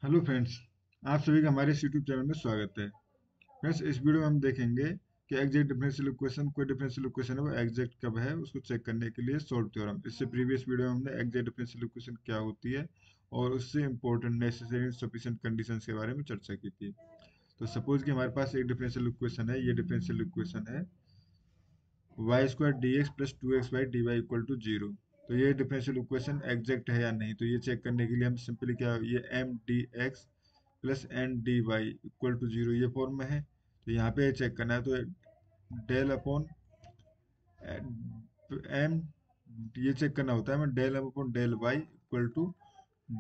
Hello friends. आप सभी का हमारे इस यूट्यूब चैनल में स्वागत है। फ्रेंड्स, इस वीडियो में हम देखेंगे कि एग्जैक्ट डिफरेंशियल इक्वेशन, कोई डिफरेंशियल इक्वेशन है वो एग्जैक्ट कब है, उसको चेक करने के लिए सॉल्व थ्योरम। इससे प्रीवियस वीडियो में हमने एग्जैक्ट डिफरेंशियल इक्वेशन क्या होती है और उससे इंपॉर्टेंट नेसेसरी सफिशिएंट कंडीशंस के बारे में चर्चा की थी। तो सपोज कि हमारे पास एक डिफरेंशियल इक्वेशन है। ये डिफरेंशियल इक्वेशन है Y square D x plus two X Y D Y equal to zero. तो ये डिफरेंशियल इक्वेशन एग्जैक्ट है या नहीं, तो ये चेक करने के लिए हम सिंपली क्या, ये m d x plus n d Y equal to zero ये फॉर्म में है। तो यहाँ पे चेक करना है, तो डेल अपॉन एम, ये चेक करना होता है हमें, del m upon del Y equal to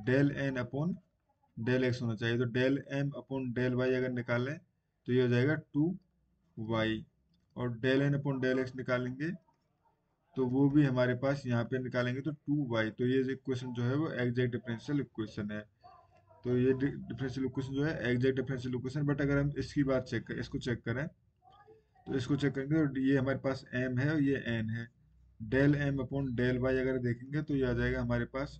del n upon del x होना चाहिए। तो del m upon del y अगर निकालें तो ये हो जाएगा टू वाई, और del n upon del x निकालेंगे तो वो भी हमारे पास यहाँ पे निकालेंगे तो टू वाई। तो ये इक्वेशन जो है वो एग्जैक्ट डिफरेंशियल इक्वेशन है। तो ये डिफरेंशियल इक्वेशन जो है एग्जैक्ट डिफरेंशियल इक्वेशन। बट अगर हम इसकी बात चेक करें, इसको चेक करें, तो इसको चेक करेंगे तो ये हमारे पास m है और ये n है। Del m upon del y अगर देखेंगे तो ये आ जाएगा हमारे पास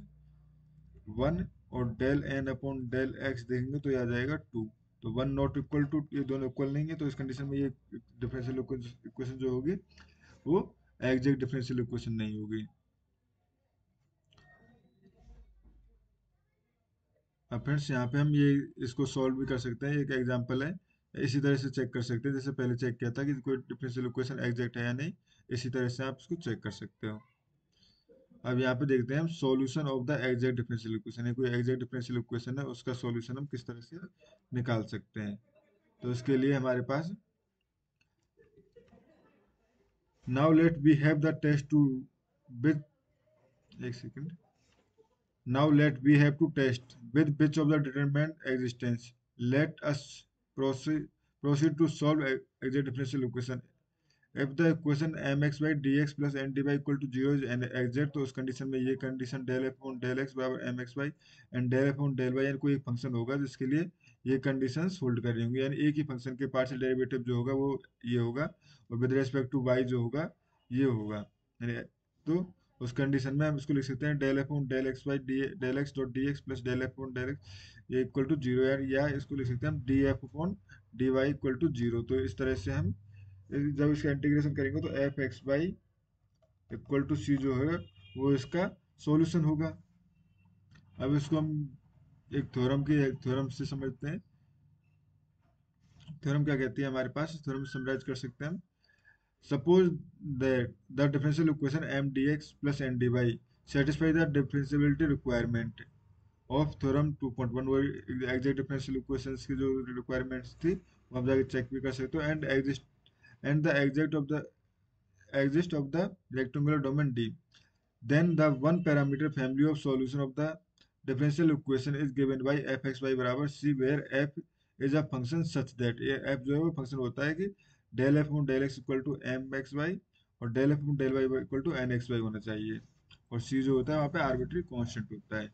वन, और del n upon del x देखेंगे तो ये आ जाएगा टू। तो वन नॉट इक्वल टू, ये दोनों इक्वल नहीं है, तो इस कंडीशन में ये डिफरेंशियल इक्वेशन जो होगी वो एग्जैक्ट डिफरेंशियल इक्वेशन नहीं होगी। अब फ्रेंड्स यहाँ पे हम ये इसको सॉल्व भी कर सकते हैं, एक एग्जांपल है। इसी तरह से चेक कर सकते हैं जैसे पहले चेक किया था कि कोई डिफरेंशियल इक्वेशन एग्जैक्ट है या नहीं। इसी तरह से आप इसको चेक कर सकते हो। अब यहाँ पे देखते हैं हम solution of the exact differential equation है। कोई एग्जैक्ट डिफरेंशियल इक्वेशन है, उसका सॉल्यूशन हम किस तरह से निकाल सकते हैं। तो इसके लिए हमारे पास, now let we have the test to with, एक second, now let we have to test with which of the determinant existence. Let us proceed, proceed to solve exact differential equation. If the equation mx by dx plus n dy equal to 0 is an exact, तो उस condition में ये condition del F on del X बराबर M x Y and del F on del Y, यानी कोई एक function होगा जिसके लिए ये कंडीशन होल्ड कर रही होंगी, यानी एक ही फंक्शन के पार्शियल डेरिवेटिव जो होगा वो ये होगा, और विद रेस्पेक्ट टू वाई जो होगा ये होगा। यानी तो उस कंडीशन में हम इसको लिख सकते हैं del F on del x Y d del x dot d x plus del F on del x ये इक्वल टू जीरो, यार, या इसको लिख सकते हैं हम d f upon d Y equal to zero. तो इस तरह से हम जब इसका इंटीग्रेशन करेंगे तो F x Y equal to C जो है वो इसका सॉल्यूशन होगा। अब इसको हम एक थ्योरम से समझते हैं। थ्योरम क्या कहती है हमारे पास, इस थ्योरम समराइज कर सकते हैं हम। Suppose that the differential equation m d x plus n d y satisfy the differentiability requirement of theorem 2.1। वो एग्जैक्ट डिफरेंशियल इक्वेशंस की जो रिक्वायरमेंट्स थी वो हम जाके चेक भी कर सकते हो। And the exist of the rectangular domain D, then the one parameter family of solution of the differential equation is given by f x y बराबर c, where f is a function such that ये f जो है वो function होता है कि del F del x equal to M x Y और del F del Y equal to N X Y होना चाहिए, और c जो होता है वहाँ पे आर्बिट्री कांस्टेंट होता है।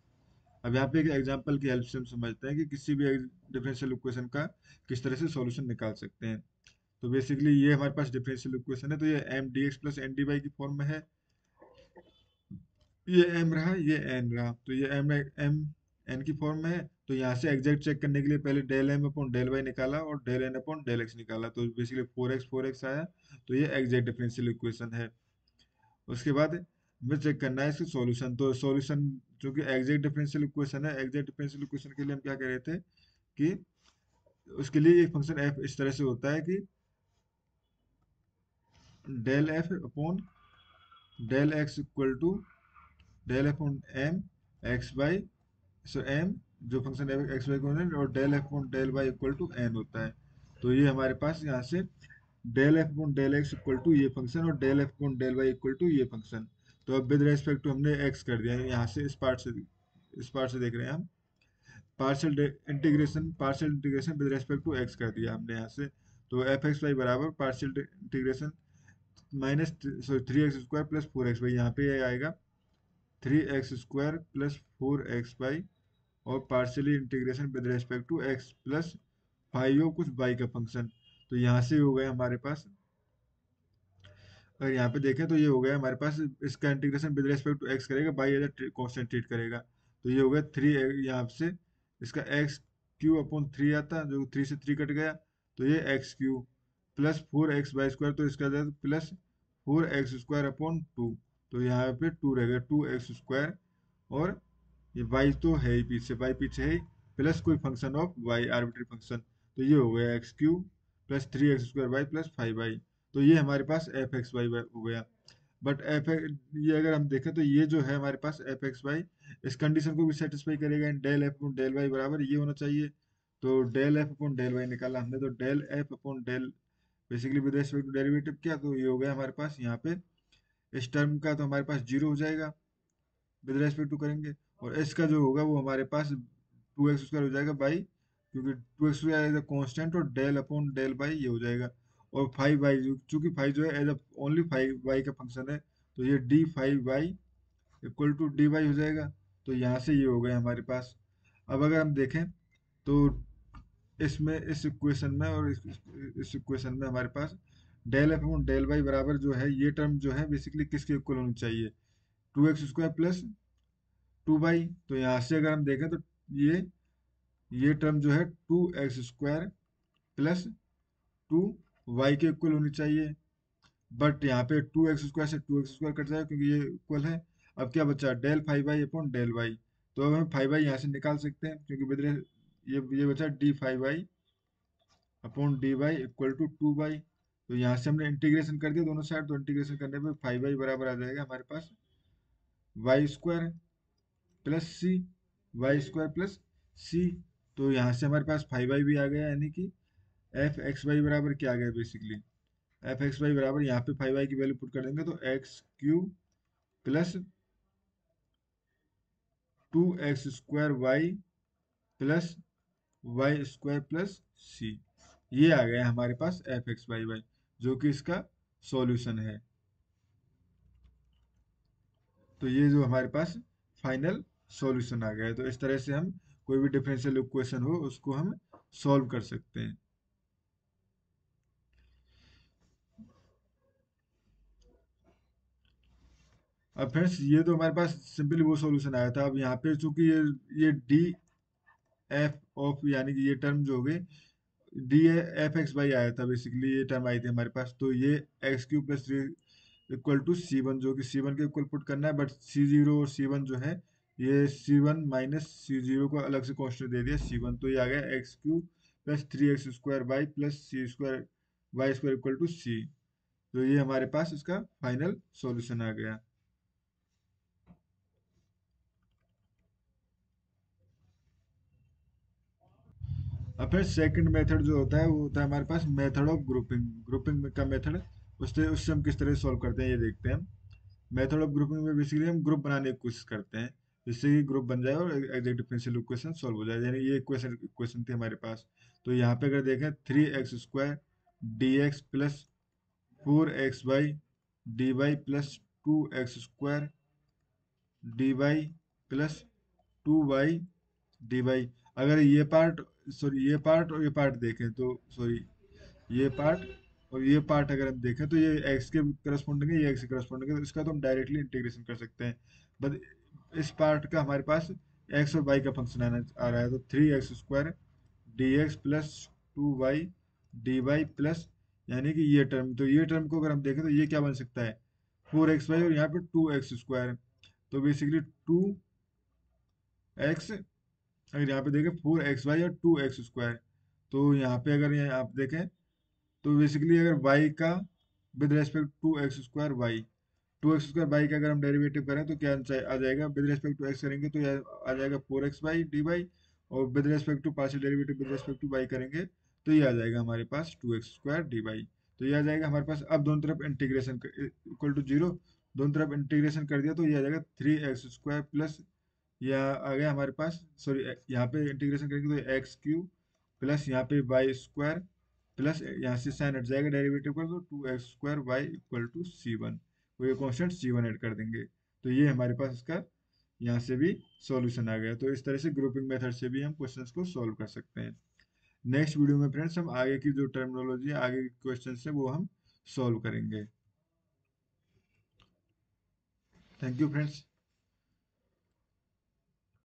अब यहाँ पे एक एग्जांपल की हेल्प से हम समझते हैं कि किसी भी डिफरेंशियल इक्वेशन का किस तरह से सॉल्यूशन निकाल सकते हैं। तो बेसिकली ये हमारे पास डिफरेंशियल इक्वेशन है, तो ये m d x plus n d y की फॉर्म में है। ये m रहा, ये n रहा, तो ये m n की फॉर्म में है। तो यहाँ से एग्जैक्ट चेक करने के लिए पहले del m upon del y निकाला और del n upon del x निकाला, तो बेसिकली 4x आया। तो ये एग्जैक्ट डिफरेंशियल इक्वेशन है। उसके बाद हमें चेक करना है इसका सॉल्यूशन। तो सॉल्यूशन जो कि एग्जैक्ट डिफरेंशियल इक्वेशन है, एग्जैक्ट डिफरेंशियल इक्वेशन के लिए हम क्या कह रहे थे कि उसके लिए एक फंक्शन f इस तरह से होता है कि del f upon del x equal to del F on m x y, so m जो फंक्शन एक्स वाई को है, और del F on del Y equal to n होता है। तो ये हमारे पास यहाँ से del F on del x equal to ये फंक्शन और del F on del Y equal to ये फंक्शन। तो अब विद रेस्पेक्ट टू हमने एक्स कर दिया यहाँ से, इस पार्ट से देख रहे हैं हम, partial integration with respect to X कर दिया हमने यहाँ से। तो एफ एक्स वाई बराबर partial integration minus sorry three x square plus four x Y, यहाँ पे ये आएगा three x square plus four x Y, और partially integration with respect to X plus five कुछ वाई का फंक्शन। तो यहाँ से हो गया हमारे पास, अगर यहाँ पे देखें तो ये हो गया हमारे पास, इसका integration with respect to x करेगा, बाई एज कांस्टेंट ट्रीट करेगा। तो ये हो गया थ्री, यहाँ से इसका एक्स क्यू अपॉन थ्री आता, जो थ्री से थ्री कट गया, तो ये x cube plus four x by square, तो इसका जाएगा plus four x square upon two, तो यहाँ पे टू रहेगा, टू एक्स स्क्वायर, और ये वाई तो है ही पीछे, वाई पीछे है ही, प्लस कोई function of y arbitrary function, तो ये हो गया x cube plus three x square Y plus five y, तो ये हमारे पास एफ एक्स वाई हो गया। बट एफ, ये अगर हम देखें तो ये जो है हमारे पास एफ एक्स वाई इस कंडीशन को भी सेटिस्फाई करेगा, del F upon del Y बराबर ये होना चाहिए। तो del F upon del y निकाला हमने, तो del F upon del basically with respect to derivative क्या, तो ये हो गया हमारे पास यहाँ पे इस टर्म का, तो हमारे पास जीरो हो जाएगा विद रेस्पेक्ट टू करेंगे, और इसका जो होगा वो हमारे पास टू एक्स स्क्वायर हो जाएगा बाई, क्योंकि two x square as a constant, और डेल अपॉन डेल बाई ये हो जाएगा, और फाइव वाई चूंकि फाइव जो है as a only five y का फंक्शन है, तो ये d five y equal to d y हो जाएगा। तो यहाँ से ये हो गया हमारे पास। अब अगर हम देखें तो इसमें इस इक्वेशन में और इस इक्वेशन में हमारे पास del F upon del Y बराबर जो है ये टर्म जो है बेसिकली किसके इक्वल होनी चाहिए, two x square plus two y, तो यहाँ से अगर हम देखें तो ये ये टर्म जो है two x square plus two y के इक्वल होनी चाहिए, बट यहाँ पे टू एक्स स्क्वायर से टू एक्स स्क्वायर कट जाएगा क्योंकि ये इक्वल है। अब क्या बचा, del five y upon del y, तो अब हम फाइव वाई यहाँ से निकाल सकते हैं क्योंकि बदले ये बचा d five y upon d Y equal to two y, तो यहाँ से हमने इंटीग्रेशन कर दिया दोनों साइड, तो इंटीग्रेशन करने पे फाइव वाई बराबर आ जाएगा हमारे पास वाई स्क्वायर प्लस सी, वाई स्क्वायर प्लस सी, तो यहाँ से हमारे पास फाइव वाई भी आ गया, यानी कि एफ एक्स वाई बराबर क्या आ गया बेसिकली, एफ एक्स वाई बराबर यहाँ पे फाइव वाई की वैल्यू पुट कर देंगे तो X cube plus two x square Y plus Y square plus C, ये आ गया हमारे पास एफ एक्स वाई वाई, जो कि इसका सॉल्यूशन है। तो ये जो हमारे पास फाइनल सॉल्यूशन आ गया है, तो इस तरह से हम कोई भी डिफरेंशियल इक्वेशन हो उसको हम सॉल्व कर सकते हैं। अब फ्रेंड्स ये तो हमारे पास सिंपली वो सॉल्यूशन आया था, अब यहाँ पे चूंकि ये डी एफ ऑफ यानी कि ये टर्म जो हो गई डी एफ एक्स वाई आया था, बेसिकली ये टर्म आई थी हमारे पास, तो ये x cube plus three equal to c one, जो कि सी वन के इक्वल पुट करना है, बट सी जीरो और सी वन जो है ये सी वन माइनस सी जीरो को अलग से कॉन्स्टेंट दे दिया सी वन, तो ये आ गया x cube plus three x square Y plus C square Y square equal to C, तो ये हमारे पास इसका फाइनल सॉल्यूशन आ गया। अब फिर सेकंड मेथड जो होता है वो होता है हमारे पास मेथड ऑफ ग्रुपिंग, ग्रुपिंग का मेथड, उससे उससे हम किस तरह सॉल्व करते हैं ये देखते हैं। मेथड ऑफ ग्रुपिंग में बेसिकली हम ग्रुप बनाने की कोशिश करते हैं जिससे कि ग्रुप बन जाए और एग्जैक्ट डिफरेंशियल इक्वेशन सॉल्व हो जाए, यानी ये इक्वेशन इक्वेशन थी हमारे पास। तो यहाँ पे अगर देखें three x square D x plus four x Y D y plus two x square D y plus two y D y, अगर ये पार्ट, सॉरी ये पार्ट और ये पार्ट देखें तो, सॉरी ये पार्ट और ये पार्ट अगर हम देखें तो ये एक्स के करस्पॉन्डिंग है, ये एक्स के करस्पॉन्डिंग है, तो इसका तो हम डायरेक्टली इंटीग्रेशन कर सकते हैं। बट इस पार्ट का हमारे पास एक्स और वाई का फंक्शन आ रहा है, तो three x square D x plus two y D y plus, यानी कि ये टर्म, तो ये टर्म को अगर हम देखें तो ये क्या बन सकता है, फोर एक्स वाई और यहाँ पे टू एक्स स्क्वायर, तो बेसिकली टू एक्स, अगर यहाँ पे देखें फोर एक्स वाई और टू एक्स स्क्वायर, तो यहाँ पे अगर ये आप देखें तो बेसिकली अगर y का with respect to x square y, two x square y का अगर हम डेरिवेटिव करें तो क्या आ जाएगा, विद रेस्पेक्ट टू एक्स करेंगे तो यह आ जाएगा four x Y D Y, और with respect to partial derivative with respect to Y करेंगे तो ये आ जाएगा हमारे पास two x square D Y, तो ये आ जाएगा हमारे पास। अब दोनों तरफ इंटीग्रेशन इक्वल टू जीरो, दोनों तरफ इंटीग्रेशन कर दिया तो ये आ जाएगा थ्री एक्स स्क्वायर प्लस, यह आ गया हमारे पास, सॉरी यहाँ पे इंटीग्रेशन करेंगे तो एक्स क्यू प्लस यहाँ पे वाई स्क्वायर प्लस यहाँ से साइन हट जाएगा डेरिवेटिव का, तो two x square y equal to c one, तो ये कॉन्स्टेंट सी वन ऐड कर देंगे, तो ये हमारे पास इसका यहाँ से भी सॉल्यूशन आ गया। तो इस तरह से ग्रुपिंग मेथड से भी हम क्वेश्चंस को सॉल्व कर सकते हैं। नेक्स्ट वीडियो में फ्रेंड्स हम आगे की जो टर्मिनोलॉजी है, आगे के क्वेश्चन है वो हम सॉल्व करेंगे। Thank you friends.